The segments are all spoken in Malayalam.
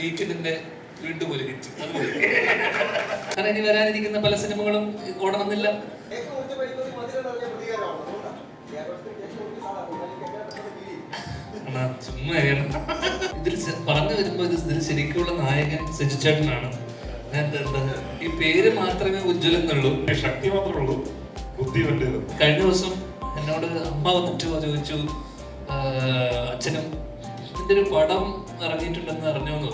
വീക്കെൻഡിന്റെ വീണ്ടും ഒരു ഹിറ്റ്. കാരണം ഇനി വരാനിരിക്കുന്ന പല സിനിമകളും ഓടണമെന്നില്ല. ഇതിൽ പറഞ്ഞു വരുമ്പോ ഇതിൽ ശരിക്കുള്ള നായകൻ സജിച്ചേട്ടനാണ്. ഈ പേര് മാത്രമേ ഉജ്ജ്വലെന്നുള്ളൂ, ശക്തി മാത്രമേ ഉള്ളൂ, ബുദ്ധി വേണ്ടത്. കഴിഞ്ഞ ദിവസം എന്നോട് അമ്മ വന്നിട്ട് ചോദിച്ചു, അച്ഛനും ഇതിന്റെ ഒരു പടം ഇറങ്ങിയിട്ടുണ്ടെന്ന് അറിഞ്ഞോന്ന്.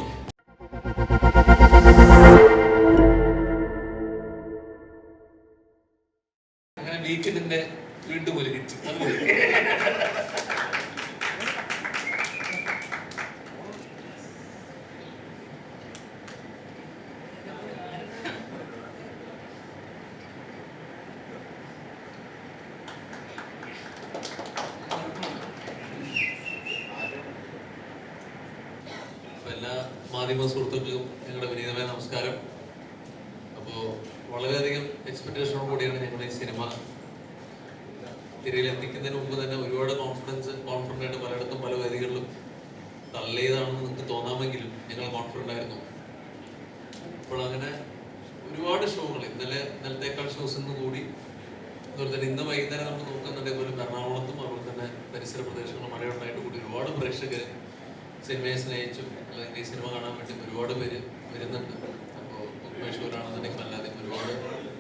അങ്ങനെ വീക്കെൻഡിന്റെ വീണ്ടും ഒരു ഹിറ്റ്. എല്ലാ മാധ്യമ സുഹൃത്തുക്കൾക്കും ഞങ്ങളുടെ വിനീതമായ നമസ്കാരം. അപ്പോൾ വളരെയധികം എക്സ്പെക്ടേഷനോട് കൂടിയാണ് ഞങ്ങൾ ഈ സിനിമ തിരയിൽ എത്തിക്കുന്നതിന് മുമ്പ് തന്നെ ഒരുപാട് കോൺഫിഡൻ്റ് ആയിട്ട് പലയിടത്തും പല വേദികളിലും തള്ളിയതാണെന്ന് നിങ്ങൾക്ക് തോന്നാമെങ്കിലും ഞങ്ങൾ കോൺഫിഡൻ്റ് ആയിരുന്നു. അപ്പോൾ അങ്ങനെ ഒരുപാട് ഷോകൾ ഇന്നലത്തേക്കാൾ ഷോസ് ഇന്ന് കൂടി. അതുപോലെ തന്നെ ഇന്ന് വൈകുന്നേരം നമ്മൾ നോക്കുന്നുണ്ടെങ്കിൽ പോലും എറണാകുളത്തും അതുപോലെ തന്നെ പരിസര പ്രദേശങ്ങളും മഴയുണ്ടായിട്ട് കൂടി ഒരുപാട് പ്രേക്ഷകർ സിനിമയെ സ്നേഹിച്ചും അല്ലെങ്കിൽ ഈ സിനിമ കാണാൻ വേണ്ടി ഒരുപാട് പേര് വരുന്നുണ്ട്. അപ്പോൾ ബുക്മേശ്വരാണെന്നുണ്ടെങ്കിൽ അല്ലാതെ ഒരുപാട്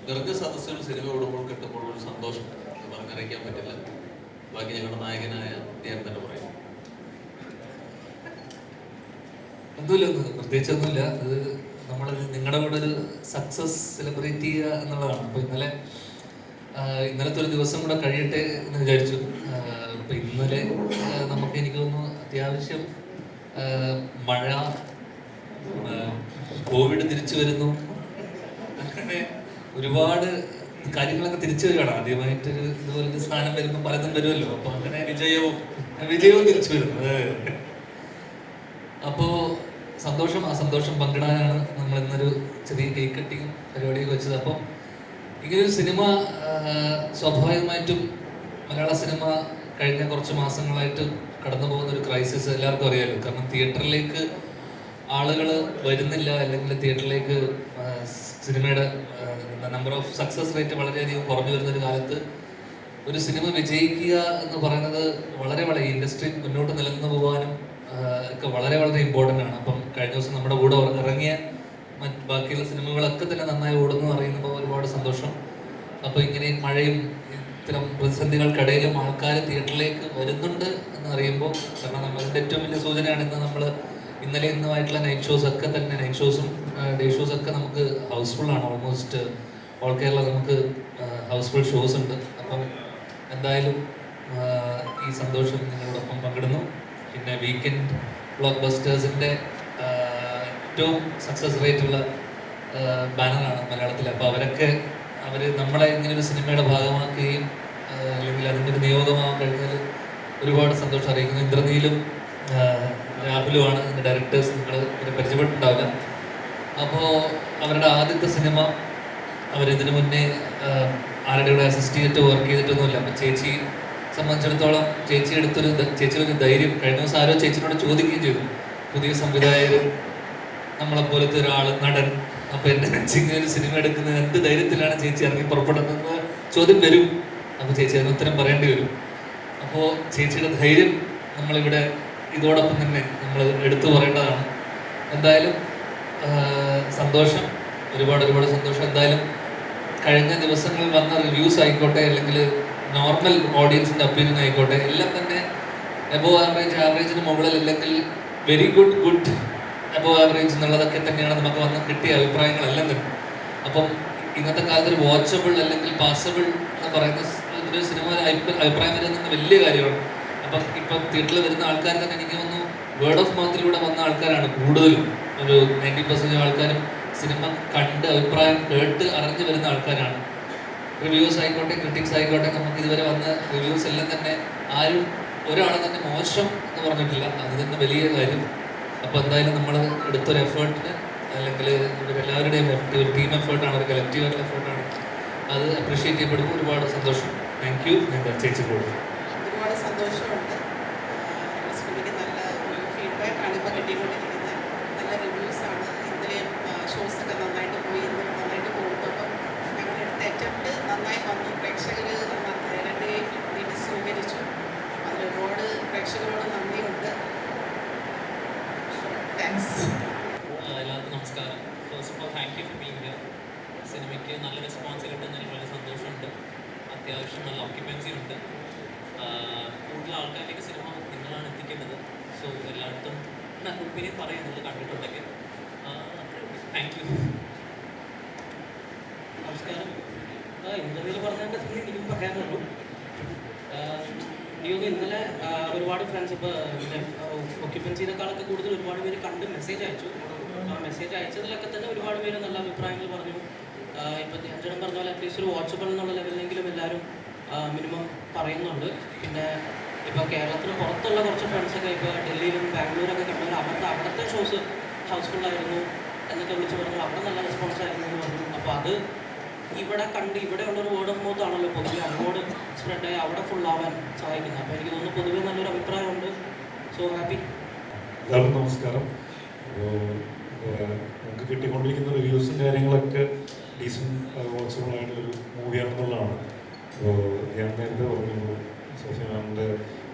നിറഞ്ഞ സദസ്സുകൾ സിനിമ വിടുമ്പോൾ കിട്ടുമ്പോൾ ഒരു സന്തോഷം പറഞ്ഞറിയിക്കാൻ പറ്റില്ല. ബാക്കി ഞങ്ങളുടെ നായകനായ ഞാൻ തന്നെ പറയും. ഒന്നുമില്ല, പ്രത്യേകിച്ചൊന്നുമില്ല. അത് നമ്മൾ നിങ്ങളുടെ കൂടെ ഒരു സക്സസ് സെലിബ്രേറ്റ് ചെയ്യുക എന്നുള്ളതാണ്. അപ്പോൾ ഇന്നലത്തെ ഒരു ദിവസം കൂടെ കഴിയട്ടെ എന്ന് വിചാരിച്ചു. അപ്പം ഇന്നലെ നമുക്ക് എനിക്ക് തോന്നുന്നു അത്യാവശ്യം മഴ, കോവിഡ് തിരിച്ചു വരുന്നു, അങ്ങനെ ഒരുപാട് കാര്യങ്ങളൊക്കെ തിരിച്ചു വരികയാണ്. ആദ്യമായിട്ടൊരു ഇതുപോലൊരു സ്ഥാനം വരുമ്പോൾ പലതും വരുമല്ലോ. അപ്പൊ അങ്ങനെ വിജയവും തിരിച്ചു വരുന്നു. അപ്പോ സന്തോഷം, ആ സന്തോഷം പങ്കിടാനാണ് നമ്മൾ ഇന്നൊരു ചെറിയ കേക്ക് കട്ടിങ് പരിപാടിയൊക്കെ വെച്ചത്. അപ്പം ഇങ്ങനൊരു സിനിമ സ്വാഭാവികമായിട്ടും മലയാള സിനിമ കഴിഞ്ഞ കുറച്ച് മാസങ്ങളായിട്ട് കടന്നു പോകുന്ന ഒരു ക്രൈസിസ് എല്ലാവർക്കും അറിയാമല്ലോ. കാരണം തിയേറ്ററിലേക്ക് ആളുകൾ വരുന്നില്ല, അല്ലെങ്കിൽ തിയേറ്ററിലേക്ക് സിനിമയുടെ നമ്പർ ഓഫ് സക്സസ് റേറ്റ് വളരെയധികം കുറഞ്ഞു വരുന്നൊരു കാലത്ത് ഒരു സിനിമ വിജയിക്കുക എന്ന് പറയുന്നത് വളരെ ഇൻഡസ്ട്രി മുന്നോട്ട് നിലനിന്ന് പോകാനും ഒക്കെ വളരെ ഇമ്പോർട്ടൻ്റ് ആണ്. അപ്പം കഴിഞ്ഞ ദിവസം നമ്മുടെ കൂടെ ഇറങ്ങിയ ബാക്കിയുള്ള സിനിമകളൊക്കെ തന്നെ നന്നായി ഓടുന്നു അറിയുമ്പോൾ ഒരുപാട് സന്തോഷം. അപ്പോൾ ഇങ്ങനെ മഴയും ഇത്തരം പ്രതിസന്ധികൾക്കിടയിലും ആൾക്കാർ തിയേറ്ററിലേക്ക് വരുന്നുണ്ട് എന്ന് അറിയുമ്പോൾ, കാരണം നമ്മളുടെ ഏറ്റവും വലിയ സൂചനയാണ് ഇന്നലെ ഇന്നുമായിട്ടുള്ള നൈറ്റ് ഷോസും ഡേ ഷോസൊക്കെ നമുക്ക് ഹൗസ്ഫുള്ളാണ്. ഓൾമോസ്റ്റ് ഓൾ കേരള നമുക്ക് ഹൗസ്ഫുൾ ഷോസ് ഉണ്ട്. അപ്പം എന്തായാലും ഈ സന്തോഷം നിങ്ങളോടൊപ്പം പങ്കിടുന്നു. പിന്നെ വീക്കെൻഡ് ബ്ലോക്ക് ബസ്റ്റേഴ്സിൻ്റെ ഏറ്റവും സക്സസ് റേറ്റുള്ള ബാനറാണ് മലയാളത്തിൽ. അപ്പോൾ അവർ നമ്മളെ ഇങ്ങനൊരു സിനിമയുടെ ഭാഗമാക്കുകയും അല്ലെങ്കിൽ അതിൻ്റെ ഒരു നിയോഗമാകാൻ കഴിഞ്ഞാൽ ഒരുപാട് സന്തോഷം അറിയിക്കുന്നു. ഇന്ദ്രനീലും രാഹുലുമാണ് ഇതിൻ്റെ ഡയറക്ടേഴ്സ്. നിങ്ങൾ ഇതിനെ പരിചയപ്പെട്ടിട്ടുണ്ടാവില്ല. അപ്പോൾ അവരുടെ ആദ്യത്തെ സിനിമ അവരിതിനു മുന്നേ ആരുടെ കൂടെ അസിസ്റ്റ് ചെയ്തിട്ട് വർക്ക് ചെയ്തിട്ടൊന്നുമില്ല. അപ്പം ചേച്ചി സംബന്ധിച്ചിടത്തോളം ചേച്ചിയുടെ ധൈര്യം കഴിഞ്ഞ ദിവസം ആരോ ചേച്ചിയോട് ചോദിക്കുകയും ചെയ്തു, പുതിയ സംവിധായകർ നമ്മളെപ്പോലത്തെ ഒരാൾ നടൻ, അപ്പോൾ എൻ്റെ ഒരു സിനിമ എടുക്കുന്നത് എന്ത് ധൈര്യത്തിലാണ് ചേച്ചി ഇറങ്ങി പുറപ്പെടുന്നത് ചോദ്യം വരും. അപ്പോൾ ചേച്ചി അതിന് ഉത്തരം പറയേണ്ടി വരും. അപ്പോൾ ചേച്ചിയുടെ ധൈര്യം നമ്മളിവിടെ ഇതോടൊപ്പം തന്നെ നമ്മൾ എടുത്തു പറയേണ്ടതാണ്. എന്തായാലും സന്തോഷം, ഒരുപാട് സന്തോഷം. എന്തായാലും കഴിഞ്ഞ ദിവസങ്ങളിൽ വന്ന റിവ്യൂസ് ആയിക്കോട്ടെ, അല്ലെങ്കിൽ നോർമൽ ഓഡിയൻസിൻ്റെ ഒപ്പീനിയൻ ആയിക്കോട്ടെ, എല്ലാം തന്നെ എബോവ് ആവറേജിന് മുകളിൽ, അല്ലെങ്കിൽ വെരി ഗുഡ് എബോവ് ആവറേജ് എന്നുള്ളതൊക്കെ തന്നെയാണ് നമുക്ക് വന്ന് കിട്ടിയ അഭിപ്രായങ്ങളെല്ലാം തന്നെ. അപ്പം ഇന്നത്തെ കാലത്ത് ഒരു വാച്ചബിൾ അല്ലെങ്കിൽ പാസബിൾ എന്ന് പറയുന്ന ഒരു സിനിമ അഭിപ്രായം വരുന്നത് വലിയ കാര്യമാണ്. അപ്പം ഇപ്പം തിയേറ്ററിൽ വരുന്ന ആൾക്കാർ തന്നെ എനിക്ക് തോന്നുന്നു വേർഡ് ഓഫ് മൗത്തിലൂടെ വന്ന ആൾക്കാരാണ് കൂടുതലും. ഒരു 90% ആൾക്കാരും സിനിമ കണ്ട് അഭിപ്രായം കേട്ട് അറിഞ്ഞു വരുന്ന ആൾക്കാരാണ്. റിവ്യൂസ് ആയിക്കോട്ടെ, ക്രിറ്റിക്സ് ആയിക്കോട്ടെ, നമുക്ക് ഇതുവരെ വന്ന റിവ്യൂസ് എല്ലാം തന്നെ ആരും ഒരാളെ തന്നെ മോശം എന്ന് പറഞ്ഞിട്ടില്ല. അത് തന്നെ വലിയ കാര്യം. അപ്പോൾ എന്തായാലും നമ്മൾ എടുത്തൊരു എഫേർട്ടിന്, അല്ലെങ്കിൽ ഇവരെല്ലാവരുടെയും ഒരു ടീം എഫേർട്ടാണ്, ഒരു കളക്റ്റീവായിട്ടുള്ള എഫേർട്ടാണ്. അത് അപ്രീഷിയേറ്റ് ചെയ്യപ്പെടുമ്പോൾ ഒരുപാട് സന്തോഷം. Thank you. ചേച്ചി കൂടും ഒരുപാട് സന്തോഷമുണ്ട്. സിനിമയ്ക്ക് നല്ല ഫീഡ്ബാക്കാണ് ഇപ്പോൾ കിട്ടിക്കൊണ്ടിരിക്കുന്നത്. നല്ല റിവ്യൂ എല്ലാവർക്കും നമസ്കാരം. First of all thank you for being here. സിനിമയ്ക്ക് നല്ല റെസ്പോൺസ് കിട്ടുന്നതിൽ വളരെ സന്തോഷമുണ്ട്. അത്യാവശ്യം നല്ല ഓക്യുപ്പൻസി ഉണ്ട്. കൂടുതൽ ആൾക്കാരിലേക്ക് സിനിമ നിങ്ങളാണ് എത്തിക്കേണ്ടത്. സോ എല്ലായിടത്തും നല്ല ഒപ്പീനിയൻ പറയുന്നത് കണ്ടിട്ടുണ്ടെങ്കിൽ താങ്ക് യു. നമസ്കാരം. ഇന്റർവ്യൂവിൽ പറഞ്ഞതിൻ്റെ എനിക്കും പറയാനുള്ളൂ. എനിക്ക് ഇന്നലെ ഒരുപാട് ഫ്രണ്ട്സ് ഇപ്പോൾ ഒക്യുപ്പൻസിനേക്കാളൊക്കെ കൂടുതൽ ഒരുപാട് പേര് കണ്ട് മെസ്സേജ് അയച്ചു. ആ മെസ്സേജ് അയച്ചതിലൊക്കെ തന്നെ ഒരുപാട് പേര് നല്ല അഭിപ്രായങ്ങൾ പറഞ്ഞു. ഇപ്പോൾ ധ്യാൻചേട്ടൻ പറഞ്ഞ പോലെ അറ്റ്ലീസ്റ്റ് ഒരു വാട്സപ്പിൽ എന്നുള്ള ലെവലിലെങ്കിലും എല്ലാവരും മിനിമം പറയുന്നുണ്ട്. പിന്നെ ഇപ്പോൾ കേരളത്തിന് പുറത്തുള്ള കുറച്ച് ഫ്രണ്ട്സൊക്കെ ഇപ്പോൾ ഡൽഹിയിലും ബാംഗ്ലൂരൊക്കെ കണ്ടവർ അവിടുത്തെ ഷോസ് ഹൗസ്ഫുള്ളായിരുന്നു എന്നൊക്കെ വിളിച്ച് പറഞ്ഞു. അവിടെ നല്ല റെസ്പോൺസ് ആയിരുന്നു എന്ന് പറഞ്ഞു. അപ്പോൾ അത് ഇവിടെ കണ്ട് ഇവിടെയുള്ളൊരു വേർഡ് ഓഫ് മൗത്ത് ആണല്ലോ പൊതുവെ അങ്ങോട്ട് സ്പ്രെഡായി അവിടെ ഫുള്ളാവാൻ സഹായിക്കുന്നത്. അപ്പോൾ എനിക്ക് തോന്നുന്നു പൊതുവെ നല്ലൊരു അഭിപ്രായമുണ്ട്. So happy. എല്ലാവർക്കും നമസ്കാരം. നമുക്ക് കിട്ടിക്കൊണ്ടിരിക്കുന്ന റിവ്യൂസും കാര്യങ്ങളൊക്കെ ഡീസൻറ്റ് വാച്ചബിൾ ആയിട്ടുള്ളൊരു മൂവിയാണെന്നുള്ളതാണ്. അപ്പോൾ ഞാൻ നേരത്തെ പറഞ്ഞു സോഫിയ മാമിൻ്റെ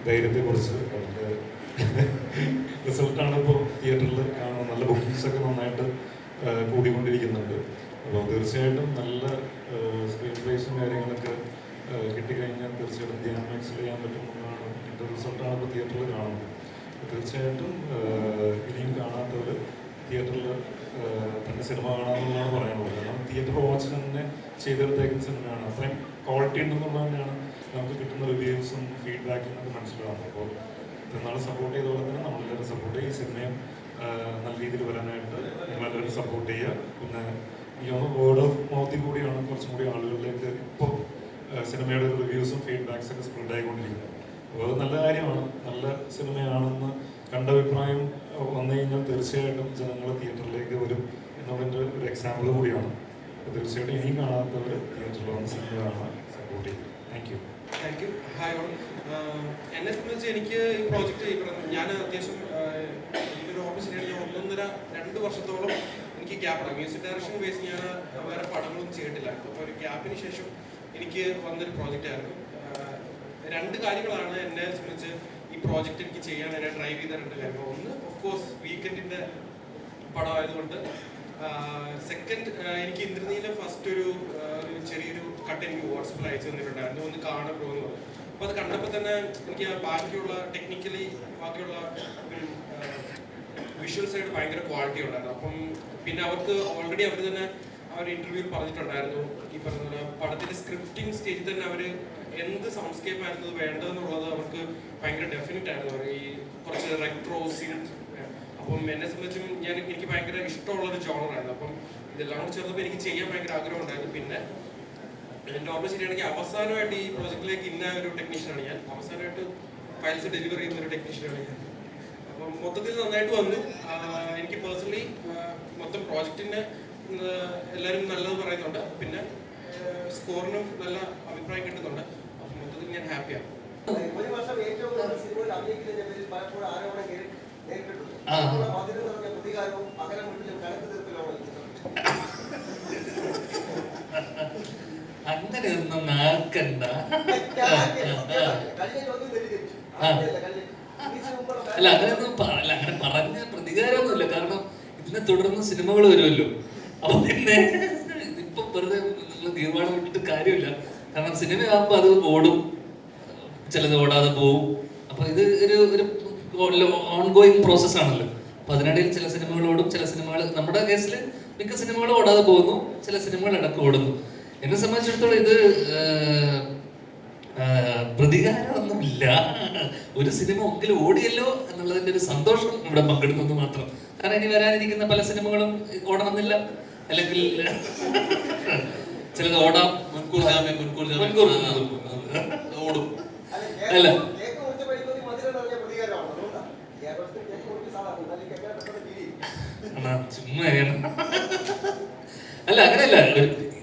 ധൈര്യത്തെക്കുറിച്ച്. അവരുടെ റിസൾട്ടാണ് ഇപ്പോൾ തിയേറ്ററിൽ കാണുന്നത്. നല്ല ബുക്കിങ്സൊക്കെ നന്നായിട്ട് കൂടിക്കൊണ്ടിരിക്കുന്നുണ്ട്. അപ്പോൾ തീർച്ചയായിട്ടും നല്ല സ്ക്രീൻ പ്ലേസും കാര്യങ്ങളൊക്കെ കിട്ടിക്കഴിഞ്ഞാൽ തീർച്ചയായിട്ടും ധ്യാനം എക്സൽ ചെയ്യാൻ പറ്റുമെന്നാണ് ഇതിൻ്റെ റിസൾട്ടാണ് ഇപ്പോൾ തിയേറ്ററിൽ കാണുന്നത്. തീർച്ചയായിട്ടും ഇനിയും കാണാത്തവർ തിയേറ്ററിൽ തന്നെ സിനിമ കാണാമെന്നുള്ളതാണ് പറയാനുള്ളത്. കാരണം തിയേറ്റർ വാച്ച് തന്നെ ചെയ്തെടുത്തേക്കുന്ന സിനിമയാണ്. അത്രയും ക്വാളിറ്റി ഉണ്ടെന്നുള്ളത് തന്നെയാണ് നമുക്ക് കിട്ടുന്ന റിവ്യൂസും ഫീഡ്ബാക്കിൽ നിന്നൊക്കെ മനസ്സിലാവുന്നത്. അപ്പോൾ ഇന്നാൾ സപ്പോർട്ട് ചെയ്ത പോലെ തന്നെ നമ്മളെല്ലാവരും സപ്പോർട്ട് ചെയ്യുക. ഈ സിനിമയും നല്ല രീതിയിൽ വരാനായിട്ട് നിങ്ങളെല്ലാവരും സപ്പോർട്ട് ചെയ്യുക. പിന്നെ ഈ വേർഡ് ഓഫ് മൗത്തിൽ കൂടിയാണ് കുറച്ചും കൂടി ആളുകളിലേക്ക് ഇപ്പോൾ സിനിമയുടെ റിവ്യൂസും ഫീഡ്ബാക്സൊക്കെ സ്പ്രെഡ് ആയിക്കൊണ്ടിരിക്കുന്നത്. അപ്പോൾ അത് നല്ല കാര്യമാണ്. നല്ല സിനിമയാണെന്ന് കണ്ട അഭിപ്രായം വന്നു കഴിഞ്ഞാൽ തീർച്ചയായിട്ടും ജനങ്ങൾ തിയേറ്ററിലേക്ക് വരും എന്നുള്ളതിൻ്റെ ഒരു എക്സാമ്പിൾ കൂടിയാണ്. അപ്പോൾ തീർച്ചയായിട്ടും ഇനിയും കാണാത്തവർ തിയേറ്ററിൽ വന്ന് സിനിമ കാണാൻ സപ്പോർട്ട് ചെയ്യും. Thank you. Thank you. Hi all. എന്നെ സംബന്ധിച്ച് എനിക്ക് ഈ പ്രോജക്റ്റ് ഞാൻ അത്യാവശ്യം ഇതിൻ്റെ ഒരു ഓപ്പർച്യൂണിറ്റി 1.5-2 വർഷത്തോളം എനിക്ക് ഗ്യാപ്പാണ്. മ്യൂസിക് ഡയറക്ഷൻ ബേസ് ഞാൻ വേറെ പടങ്ങളൊന്നും ചെയ്തിട്ടില്ല. അപ്പോൾ ഒരു ഗ്യാപ്പിന് ശേഷം എനിക്ക് വന്നൊരു പ്രോജക്റ്റായിരുന്നു. 2 കാര്യങ്ങളാണ് എന്നെ സംബന്ധിച്ച് ഈ പ്രോജക്റ്റ് എനിക്ക് ചെയ്യാൻ എന്നെ ഡ്രൈവ് ചെയ്ത 2 കാര്യങ്ങൾ. ഒന്ന് ഓഫ് കോഴ്സ് വീക്കെൻഡിൻ്റെ പടമായതുകൊണ്ട്. സെക്കൻഡ് എനിക്ക് ഇന്ദ്രനീല ഫസ്റ്റ് ഒരു ചെറിയൊരു കട്ട് എനിക്ക് വാട്സപ്പിൽ അയച്ചു തന്നിട്ടുണ്ടായിരുന്നു. ഒന്ന് കാണാൻ പോകുന്നത്. അപ്പോൾ അത് കണ്ടപ്പോൾ തന്നെ എനിക്ക് ബാക്കിയുള്ള ടെക്നിക്കലി ബാക്കിയുള്ള വിഷ്വൽ സൈഡ് ഭയങ്കര ക്വാളിറ്റി ഉണ്ടായിരുന്നു. അപ്പം പിന്നെ അവർക്ക് ഓൾറെഡി അവർ തന്നെ അവർ ഇൻ്റർവ്യൂവിൽ പറഞ്ഞിട്ടുണ്ടായിരുന്നു ഈ പറഞ്ഞ പോലെ പടത്തിൻ്റെ സ്ക്രിപ്റ്റിംഗ് സ്റ്റേജിൽ തന്നെ അവർ എന്ത് സൗണ്ട്സ്കേപ്പ് ആയിരുന്നു വേണ്ടതെന്നുള്ളത് അവർക്ക് ഭയങ്കര ഡെഫിനറ്റ് ആയിരുന്നു. അവർ ഈ കുറച്ച് റെട്രോ സീൻസ്. അപ്പം എന്നെ സംബന്ധിച്ചും എനിക്ക് ഭയങ്കര ഇഷ്ടമുള്ളൊരു ജോണറായിരുന്നു. അപ്പം ഇതെല്ലാം കൂടി ചേർന്നപ്പോൾ എനിക്ക് ചെയ്യാൻ ഭയങ്കര ആഗ്രഹം ഉണ്ടായിരുന്നു. പിന്നെ എൻ്റെ ഓർമ്മ ശരിയാണെങ്കിൽ അവസാനമായിട്ട് ഈ പ്രോജക്റ്റിലേക്ക് ഇന്ന ഒരു ടെക്നീഷ്യനാണ് ഞാൻ. അവസാനമായിട്ട് ഫയൽസ് ഡെലിവർ ചെയ്യുന്ന ഒരു ടെക്നീഷ്യനാണ് ഞാൻ. അപ്പം മൊത്തത്തിൽ നന്നായിട്ട് വന്നു. എനിക്ക് പേഴ്സണലി മൊത്തം പ്രോജക്റ്റിൻ്റെ എല്ലാവരും നല്ലത് പറയുന്നുണ്ട്. പിന്നെ സ്കോറിനും നല്ല അഭിപ്രായം കിട്ടുന്നുണ്ട്. അപ്പം മൊത്തത്തിൽ ഞാൻ ഹാപ്പിയാണ്. ഒരു വർഷം ഏറ്റവും കൂടുതൽ സിനിമയിൽ അഭിനയിക്കുന്നതിന്റെ പേരിൽ പലപ്പോഴും ആരോപണം നേരിട്ടിട്ടുണ്ട്. പ്രതികാരവും അകലം മുന്നിലും കണക്ക് തീർക്കലാണ്. അങ്ങനെയൊന്നും നാക്കണ്ട. അല്ല അങ്ങനെയൊന്നും അങ്ങനെ പറഞ്ഞ പ്രതികാരമൊന്നുമില്ല. കാരണം ഇതിനെ തുടർന്ന് സിനിമകൾ വരുമല്ലോ. അപ്പൊ പിന്നെ ഇതിപ്പോ വെറുതെ തീരുമാനം വിട്ടിട്ട് കാര്യമില്ല. കാരണം സിനിമയാകുമ്പോൾ അത് ഓടും, ചിലത് ഓടാതെ പോവും. അപ്പൊ ഇത് ഒരു ഓൺഗോയിങ് പ്രോസസ് ആണല്ലോ. അപ്പൊ അതിനിടയിൽ ചില സിനിമകൾ ഓടും, ചില സിനിമകൾ നമ്മുടെ കേസിൽ മിക്ക സിനിമകളും ഓടാതെ പോകുന്നു, ചില സിനിമകൾ ഇടക്ക് ഓടുന്നു. എന്നെ സംബന്ധിച്ചിടത്തോളം ഇത് പ്രതികാരമൊന്നുമില്ല. ഒരു സിനിമ ഒങ്കിലും ഓടിയല്ലോ എന്നുള്ളതിന്റെ ഒരു സന്തോഷം ഇവിടെ പങ്കെടുക്കുന്നു മാത്രം. കാരണം ഇനി വരാനിരിക്കുന്ന പല സിനിമകളും ഓടണമെന്നില്ല, അല്ലെങ്കിൽ ചിലത് ഓടാം, മുൻകൂർ ഓടും. അല്ല ചുമ്മാ അല്ല അങ്ങനെയല്ല.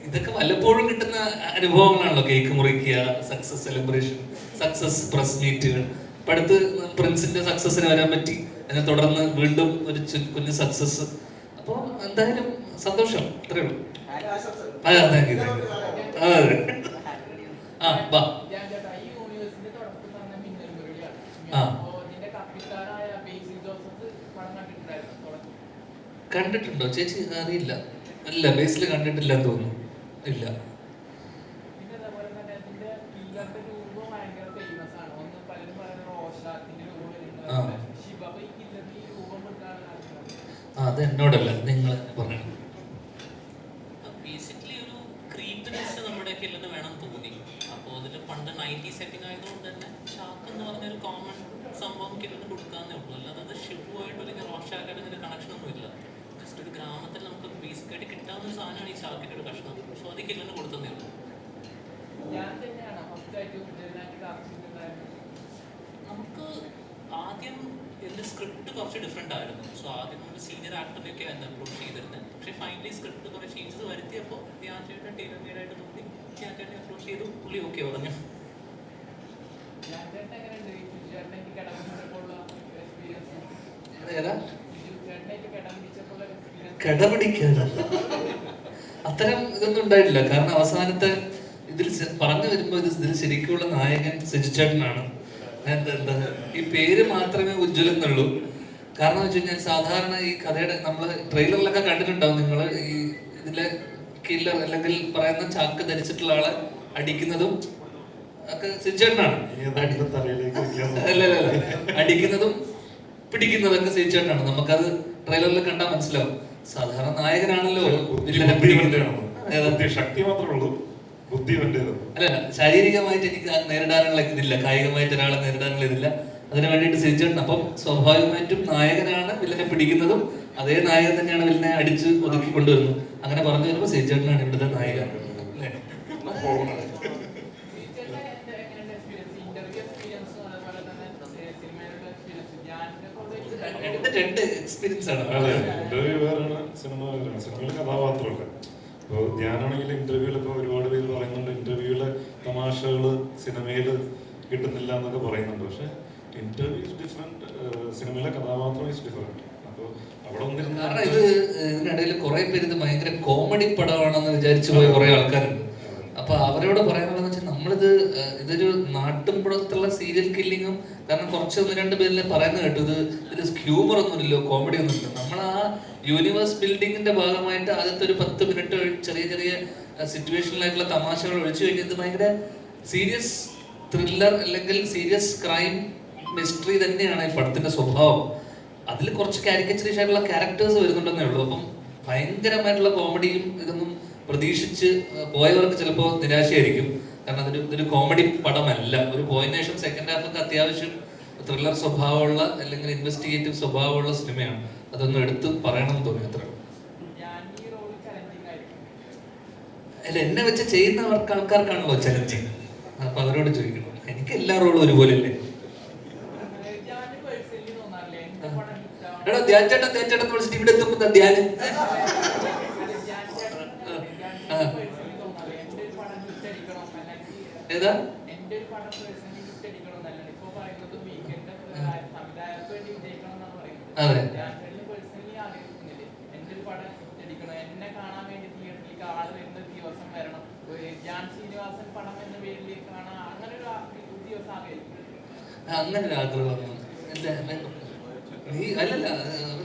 ഇതൊക്കെ വല്ലപ്പോഴും കിട്ടുന്ന അനുഭവങ്ങളാണല്ലോ. കേക്ക് മുറിക്കുക, സക്സസ് സെലിബ്രേഷൻ, സക്സസ് പ്രസ് മീറ്റുകൾ. ഇപ്പം അടുത്ത് പ്രിൻസിന്റെ സക്സസിന് വരാൻ പറ്റി. അതിനെ തുടർന്ന് വീണ്ടും ഒരു കുഞ്ഞ് സക്സസ്. അപ്പോൾ എന്തായാലും സന്തോഷം. അത്രേ ഉള്ളൂ. അതെ താങ്ക് യു. അതെ ആ ബാ ആ കണ്ടിട്ടുണ്ടോ ചേച്ചി? അറിയില്ല, അല്ല ബേസിൽ കണ്ടിട്ടില്ല എന്ന് തോന്നുന്നു. ഇല്ല. പിന്നെ അതേപോലെ തന്നെ അതിന്റെ കില്ലറിന്റെ രൂപം ഭയങ്കര ഫേമസ് ആണ്. ഒന്ന് പലരും പറയുന്ന റോഷാക്കിന്റെ രൂപം വരുന്നുണ്ട്. ശിവ അപ്പൊ ഈ കില്ലറിന്റെ ഈ രൂപം കൊടുക്കാണ് അത് എന്നോടല്ല, നിങ്ങൾ പറഞ്ഞു. ബേസിക്കലി ഒരു ക്രീപ്പിനെസ് നമ്മുടെ കില്ലറിന് വേണം തോന്നി. അപ്പോൾ അതിൽ പണ്ട് 90 സെറ്റിംഗ് ആയതുകൊണ്ട് തന്നെ ഷാക്ക് എന്ന് പറഞ്ഞൊരു കോമൺ സംഭവം കില്ലറിന് കൊടുക്കാന്നേ ഉള്ളൂ. അല്ലാതെ അത് ഷിവുമായിട്ട് അല്ലെങ്കിൽ റോഷാക്കായിട്ട് ഇതിന്റെ കണക്ഷൻ ഒന്നും ഇല്ല. ജസ്റ്റ് ഒരു ഗ്രാമത്തിൽ നമുക്ക് ബേസിക്കായിട്ട് കിട്ടാവുന്ന ഒരു സാധനമാണ് ഈ ഷാക്കിന്റെ ഒരു കഷ്ണം. സോ അത് കില്ലറിന് കൊടുത്തതേ ഉള്ളൂ. ഞാൻ തന്നെയാണ് ഫസ്റ്റ് ആയിട്ട് നമുക്ക് ആദ്യം എൻ്റെ സ്ക്രിപ്റ്റ് കുറച്ച് ഡിഫറെൻ്റ് ആയിരുന്നു. സോ ആദ്യം നമ്മൾ സീനിയർ ആക്ടറിനെയൊക്കെ ആയിരുന്നു അപ്രോച്ച് ചെയ്തിരുന്നത്. പക്ഷേ ഫൈനലി സ്ക്രിപ്റ്റ് കുറേ ചേഞ്ചസ് വരുത്തിയപ്പോൾ ധ്യാൻ ചേട്ടൻ ടൈലർ മെയ്ഡായിട്ട് തോന്നി. ധ്യാൻ ചേട്ടനെ അപ്രോച്ച് ചെയ്തു, പുള്ളി ഓക്കെ പറഞ്ഞു. കിടപിടിക്കാതെ അത്തരം ഇതൊന്നും ഉണ്ടായിട്ടില്ല. കാരണം അവസാനത്തെ ഇതിൽ പറഞ്ഞു വരുമ്പോൾ ഇതിൽ ശരിക്കുള്ള നായകൻ സിജുചേട്ടനാണ്. എന്താ ഈ പേര് മാത്രമേ ഉജ്ജ്വലെന്നുള്ളൂ. കാരണം വെച്ച് കഴിഞ്ഞാൽ സാധാരണ ഈ കഥയുടെ നമ്മൾ ട്രെയിലറിലൊക്കെ കണ്ടിട്ടുണ്ടാവും നിങ്ങൾ, ഈ ഇതിലെ കില്ലർ അല്ലെങ്കിൽ പറയുന്ന ചാക്ക് ധരിച്ചിട്ടുള്ള ആളെ അടിക്കുന്നതും ഒക്കെ സിജുചേട്ടനാണ്. അല്ല അടിക്കുന്നതും പിടിക്കുന്നതൊക്കെ സിജുചേട്ടനാണ്. നമുക്കത് ട്രെയിലറിൽ കണ്ടാൽ മനസ്സിലാവും. സാധാരണ നായകനാണല്ലോ ശക്തി മാത്രമേ ഉള്ളൂ, ബുദ്ധി അല്ല ശാരീരികമായിട്ട് എനിക്ക് നേരിടാനുള്ള ഇതില്ല, കായികമായിട്ട് ഒരാളെ നേരിടാനുള്ള ഇതില്ല. അതിനു വേണ്ടിയിട്ട് സിജുചേട്ടൻ. അപ്പം സ്വാഭാവികമായിട്ടും നായകനാണ് വില്ലനെ പിടിക്കുന്നതും അതേ നായകൻ തന്നെയാണ് വില്ലനെ അടിച്ച് ഒതുക്കി കൊണ്ടുവരുന്നത്. അങ്ങനെ പറഞ്ഞു വരുമ്പോൾ സിജുചേട്ടനാണ് ഇവിടുത്തെ നായകൻ. രണ്ട് എക്സ്പീരിയൻസ് ആണ്. ഇന്റർവ്യൂ വേറാണ്, സിനിമ വേറാണ്. സിനിമയിൽ കഥാപാത്രമല്ല. ഇപ്പോൾ ഞാനാണെങ്കിൽ ഇന്റർവ്യൂവിൽ ഇപ്പോൾ ഒരുപാട് പേര് പറയുന്നുണ്ട് ഇന്റർവ്യൂവിലെ തമാശകള് സിനിമയിൽ കിട്ടുന്നില്ല എന്നൊക്കെ പറയുന്നുണ്ട്. പക്ഷെ ഇന്റർവ്യൂ ഇസ് ഡിഫറെന്റ്, സിനിമയിലെ കഥാപാത്രം ഇസ് ഡിഫറെന്റ്. അപ്പോൾ അവിടെ ഒന്നിരുന്ന കാരണം ഇത് ഇതിനിടയിൽ കുറെ പേര് ഇത് ഭയങ്കര കോമഡി പടമാണെന്ന് വിചാരിച്ചു പോയ കുറെ ആൾക്കാരുണ്ട്. അപ്പൊ അവരോട് പറയാനുള്ളതെന്ന് വെച്ചാൽ നമ്മളിത് ഇതൊരു നാട്ടിൻപുറത്തുള്ള സീരിയൽ കില്ലിങ്ങും, കാരണം കുറച്ച് ഒന്ന് രണ്ട് പേരിൽ പറയുന്നത് കേട്ടു ഇത് ഹ്യൂമർ ഒന്നുമില്ലല്ലോ, കോമഡി ഒന്നുമില്ല. നമ്മൾ ആ യൂണിവേഴ്സ് ബിൽഡിങ്ങിന്റെ ഭാഗമായിട്ട് ആദ്യത്തെ ഒരു 10 മിനിറ്റ് ചെറിയ ചെറിയ സിറ്റുവേഷനിലായിട്ടുള്ള തമാശകൾ ഒഴിച്ചു കഴിഞ്ഞാൽ ഇത് ഭയങ്കര സീരിയസ് ത്രില്ലർ അല്ലെങ്കിൽ സീരിയസ് ക്രൈം മിസ്റ്ററി തന്നെയാണ് ഈ പടത്തിന്റെ സ്വഭാവം. അതിൽ കുറച്ച് കാരിക്കച്ചറിഷ് ആയിട്ടുള്ള ക്യാരക്ടേഴ്സ് വരുന്നുണ്ടെന്നേ ഉള്ളൂ. അപ്പം ഭയങ്കരമായിട്ടുള്ള കോമഡിയും ഇതൊന്നും പ്രതീക്ഷിച്ച് പോയവർക്ക് ചിലപ്പോൾ നിരാശയായിരിക്കും. കാരണം ഇതൊരു കോമഡി പടമല്ല. ഒരു പോയിന്റ് ശേഷം സെക്കൻഡ് ഹാഫ് ഒക്കെ അത്യാവശ്യം ത്രില്ലർ സ്വഭാവമുള്ള അല്ലെങ്കിൽ ഇൻവെസ്റ്റിഗേറ്റീവ് സ്വഭാവമുള്ള സിനിമയാണ്. അതൊന്നും എടുത്ത് പറയണമെന്ന് തോന്നി. അത്ര അല്ല, എന്നെ വെച്ച് ചെയ്യുന്നവർക്ക് ആൾക്കാർക്കാണല്ലോ ചലഞ്ചിങ്. അപ്പൊ അവരോട് ചോദിക്കണം. എനിക്ക് എല്ലാ റോളും ഒരുപോലെ അല്ലേ? എടാ ധ്യാൻ ചേട്ടൻ വിളിച്ചിട്ട് ഇവിടെ എത്തുമ്പോ ധ്യാൻ ഏതാ അതെ അങ്ങനെ ഒരു ആഗ്രഹം നീ അല്ലല്ല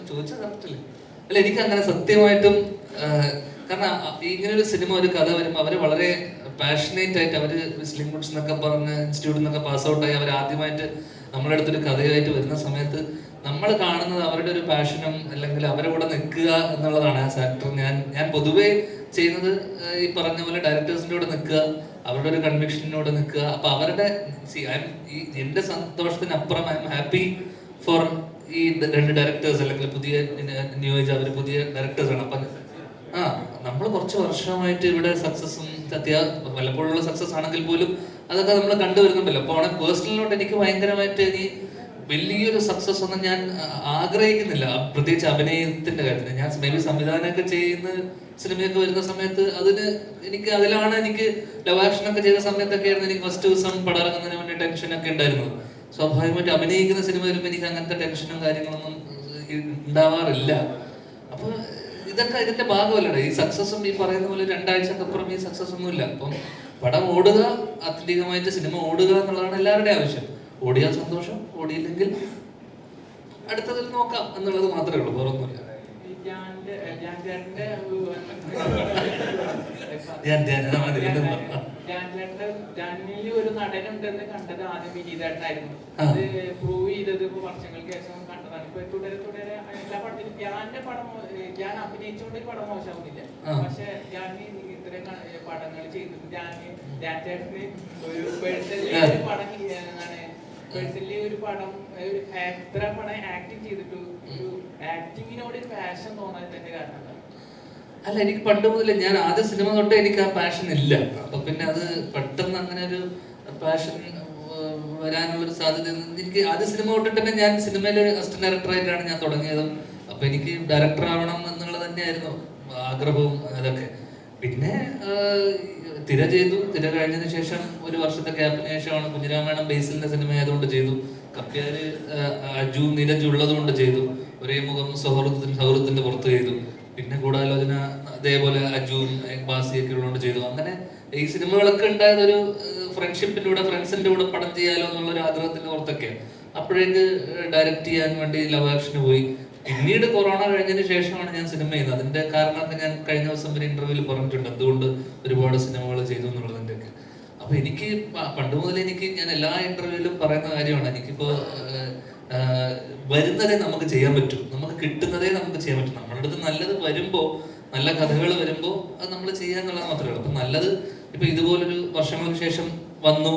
ചോദിച്ചാൽ കറക്റ്റല്ലേ? അല്ല എനിക്ക് അങ്ങനെ സത്യമായിട്ടും കാരണം ഇങ്ങനെ ഒരു സിനിമ ഒരു കഥ വരുമ്പോൾ അവര് വളരെ പാഷനേറ്റ് ആയിട്ട് അവര് വിസ്ലിംഗ് വുഡ്സ് എന്നൊക്കെ പറഞ്ഞ് ഇൻസ്റ്റിറ്റ്യൂട്ടിൽ നിന്നൊക്കെ പാസ് ഔട്ടായി അവർ ആദ്യമായിട്ട് നമ്മുടെ അടുത്തൊരു കഥയായിട്ട് വരുന്ന സമയത്ത് നമ്മൾ കാണുന്നത് അവരുടെ ഒരു പാഷനും അല്ലെങ്കിൽ അവരെ കൂടെ നിൽക്കുക എന്നുള്ളതാണ് ആസ് ആക്ടർ. ഞാൻ പൊതുവേ ചെയ്യുന്നത് ഈ പറഞ്ഞ പോലെ ഡയറക്ടേഴ്സിൻ്റെ കൂടെ നിൽക്കുക, അവരുടെ ഒരു കൺവിക്ഷനോട് നിൽക്കുക. അപ്പൊ അവരുടെ എന്റെ സന്തോഷത്തിനപ്പുറം ഐ എം ഹാപ്പി ഫോർ ഈ രണ്ട് ഡയറക്ടേഴ്സ് അല്ലെങ്കിൽ പുതിയ ന്യൂ ഏജ് അവർ പുതിയ ഡയറക്ടേഴ്സാണ്. അപ്പം നമ്മൾ കുറച്ച് വർഷമായിട്ട് ഇവിടെ സക്സസും വല്ലപ്പോഴുള്ള സക്സസ് ആണെങ്കിൽ പോലും അതൊക്കെ നമ്മൾ കണ്ടുവരുന്നുണ്ടല്ലോ. അപ്പോൾ ആണ് പേഴ്സണലിനോട്ട് എനിക്ക് ഭയങ്കരമായിട്ട് ഈ വലിയൊരു സക്സസ് ഒന്നും ഞാൻ ആഗ്രഹിക്കുന്നില്ല, പ്രത്യേകിച്ച് അഭിനയത്തിന്റെ കാര്യത്തിൽ. ഞാൻ മേ ബി സംവിധാനമൊക്കെ ചെയ്യുന്ന സിനിമയൊക്കെ വരുന്ന സമയത്ത് അതിലാണ് എനിക്ക് ലവ് ആക്ഷനൊക്കെ ചെയ്ത സമയത്തൊക്കെ ആയിരുന്നു എനിക്ക് ഫസ്റ്റ് ദിവസം പടം ഇറങ്ങുന്നതിന് വേണ്ടി ടെൻഷനൊക്കെ ഉണ്ടായിരുന്നു. സ്വാഭാവികമായിട്ട് അഭിനയിക്കുന്ന സിനിമ വരുമ്പോൾ എനിക്ക് അങ്ങനത്തെ ടെൻഷനും കാര്യങ്ങളൊന്നും ഉണ്ടാവാറില്ല. അപ്പൊ ഇതൊക്കെ ഇതിന്റെ ഭാഗമല്ലേ ഈ സക്സസും. ഈ പറയുന്ന പോലെ 2 ആഴ്ചക്കപ്പുറം ഈ സക്സസ് ഒന്നുമില്ല. അപ്പം പടം ഓടുക, ആത്യന്തികമായിട്ട് സിനിമ ഓടുക എന്നുള്ളതാണ് എല്ലാവരുടെയും ആവശ്യം. ഓടിയാൽ സന്തോഷം, ഓടിയില്ലെങ്കിൽ അടുത്തതിൽ നോക്കാം എന്നുള്ളത് മാത്രമേ ഉള്ളൂ, വേറൊന്നുമില്ല. ജാനിൽ ഒരു നടനുണ്ടെന്ന് കണ്ടത് ആദ്യം വിനീതേട്ടനായിരുന്നു. അത് പ്രൂവ് ചെയ്തത് ഇപ്പൊ വർഷങ്ങൾക്ക് ശേഷം കണ്ടതാണ്. ഇപ്പൊ തുടരെ തുടരെ എല്ലാ പടത്തിലും ഞാന്റെ പടം ഞാൻ അഭിനയിച്ചുകൊണ്ട് ഒരു പടം മോശമാവുന്നില്ല. പക്ഷെ ഞാൻ ഇത്രയും പടങ്ങൾ ചെയ്തിട്ട് ഞാൻ ചേട്ടന് ഒരു പേഴ്സണലി ഒരു പടം പേഴ്സണലി ഒരു പടം എത്ര പടം ആക്ടിങ് ചെയ്തിട്ട് ഒരു ആക്ടിങ്ങിനോട് ഒരു പാഷൻ തോന്നാത്തതിന്റെ കാരണം എന്താണ്? അല്ല, എനിക്ക് പണ്ട് മുതലേ ഞാൻ ആദ്യ സിനിമ തൊട്ടേ എനിക്ക് ആ പാഷൻ ഇല്ല. അപ്പൊ പിന്നെ അത് പെട്ടെന്ന് അങ്ങനെ ഒരു പാഷൻ വരാനുള്ളൊരു സാധ്യത എനിക്ക് ആദ്യ സിനിമ തൊട്ടിട്ട് തന്നെ ഞാൻ സിനിമയിൽ അസിസ്റ്റന്റ് ഡയറക്ടറായിട്ടാണ് ഞാൻ തുടങ്ങിയതും. അപ്പൊ എനിക്ക് ഡയറക്ടർ ആവണം എന്നുള്ളത് തന്നെയായിരുന്നു ആഗ്രഹവും അതൊക്കെ. പിന്നെ തിര ചെയ്തു. തിര കഴിഞ്ഞതിന് ശേഷം ഒരു വർഷത്തെ ഗ്യാപ്പിന് ശേഷമാണ് കുഞ്ഞിരാമായണം ബേസിലിന്റെ സിനിമ ആയതുകൊണ്ട് ചെയ്തു. കപ്പ്യാര് അജു നീരജ് ഉള്ളത് കൊണ്ട് ചെയ്തു. ഒരേ മുഖം സൗഹൃദത്തിന്റെ പുറത്ത് ചെയ്തു. പിന്നെ ഗൂഢാലോചന അതേപോലെ അജുവും ബാസിയൊക്കെ ഉള്ളതുകൊണ്ട് ചെയ്തു. അങ്ങനെ ഈ സിനിമകളൊക്കെ ഉണ്ടായത് ഒരു ഫ്രണ്ട്ഷിപ്പിലൂടെ ഫ്രണ്ട്സിന്റെ കൂടെ പടം ചെയ്യാലോ എന്നുള്ളൊരു ആഗ്രഹത്തിന്റെ പുറത്തൊക്കെയാണ്. അപ്പോഴേക്ക് ഡയറക്റ്റ് ചെയ്യാൻ വേണ്ടി ലവ് ആക്ഷന് പോയി. പിന്നീട് കൊറോണ കഴിഞ്ഞതിന് ശേഷമാണ് ഞാൻ സിനിമ ചെയ്യുന്നത്. അതിന്റെ കാരണമൊക്കെ ഞാൻ കഴിഞ്ഞ ദിവസം ഒരു ഇന്റർവ്യൂവിൽ പറഞ്ഞിട്ടുണ്ട്, എന്തുകൊണ്ട് ഒരുപാട് സിനിമകൾ ചെയ്തു എന്നുള്ളതിന്റെ ഒക്കെ. അപ്പൊ എനിക്ക് പണ്ട് മുതൽ ഞാൻ എല്ലാ ഇന്റർവ്യൂവിലും പറയുന്ന കാര്യമാണ്, എനിക്കിപ്പോ വരുന്നതേ നമുക്ക് ചെയ്യാൻ പറ്റും, നമുക്ക് കിട്ടുന്നതേ നമുക്ക് ചെയ്യാൻ പറ്റും. നമ്മുടെ അടുത്ത് നല്ലത് വരുമ്പോ, നല്ല കഥകൾ വരുമ്പോ അത് നമ്മൾ ചെയ്യാന്നുള്ളത് മാത്രമേ ഉള്ളൂ. അപ്പൊ നല്ലത് ഇപ്പൊ ഇതുപോലൊരു വർഷങ്ങൾക്ക് ശേഷം വന്നു,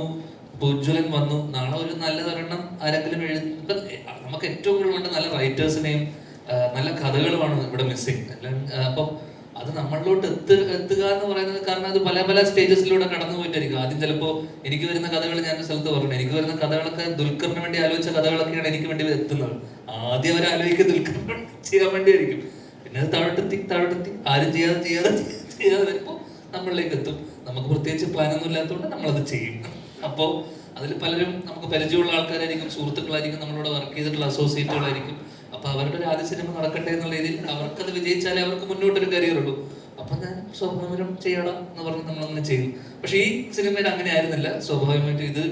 ഉജ്ജ്വലൻ വന്നു, നാളെ ഒരു നല്ലതൊരെണ്ണം ആരെങ്കിലും ഇപ്പൊ നമുക്ക് ഏറ്റവും കൂടുതൽ വേണ്ട നല്ല റൈറ്റേഴ്സിനെയും നല്ല കഥകളുമാണ് ഇവിടെ മിസ്സിങ്. അപ്പം അത് നമ്മളിലോട്ട് എത്തുക എന്ന് പറയുന്നത്, കാരണം അത് പല പല സ്റ്റേജസിലൂടെ കടന്നു പോയിട്ടായിരിക്കും. ആദ്യം ചിലപ്പോൾ എനിക്ക് വരുന്ന കഥകൾ ഞാൻ സ്ഥലത്ത് പറഞ്ഞു, എനിക്ക് വരുന്ന കഥകളൊക്കെ ദുൽഖറിന് വേണ്ടി ആലോചിച്ച കഥകളൊക്കെയാണ് എനിക്ക് വേണ്ടി എത്തുന്നത്. ആദ്യം അവർ ആലോചിക്കുക ദുൽഖറിന് ചെയ്യാൻ വേണ്ടിയായിരിക്കും. പിന്നെ അത് താഴോട്ടെത്തി ആരും ചെയ്യാതെ വരുമ്പോൾ നമ്മളിലേക്ക് എത്തും. നമുക്ക് പ്രത്യേകിച്ച് പ്ലാനൊന്നും ഇല്ലാത്തതുകൊണ്ട് നമ്മളത് ചെയ്യും. അപ്പോൾ അതിൽ പലരും നമുക്ക് പരിചയമുള്ള ആൾക്കാരായിരിക്കും, സുഹൃത്തുക്കളായിരിക്കും, നമ്മളോട് വർക്ക് ചെയ്തിട്ടുള്ള അസോസിയേറ്റുകളായിരിക്കും. അപ്പൊ അവരുടെ ഒരു ആദ്യ സിനിമ നടക്കട്ടെ എന്നുള്ള രീതിയിൽ അവർക്കത് വിജയിച്ചാലേ അവർക്ക് മുന്നോട്ടൊരു കരിയർ ഉള്ളൂ. അപ്പൊ ഞാൻ സ്വാഭാവികം ചെയ്യണം എന്ന് പറഞ്ഞ് നമ്മളങ്ങനെ ചെയ്തു. പക്ഷെ ഈ സിനിമയിൽ അങ്ങനെ ആയിരുന്നില്ല. സ്വാഭാവികമായിട്ടും ഇത്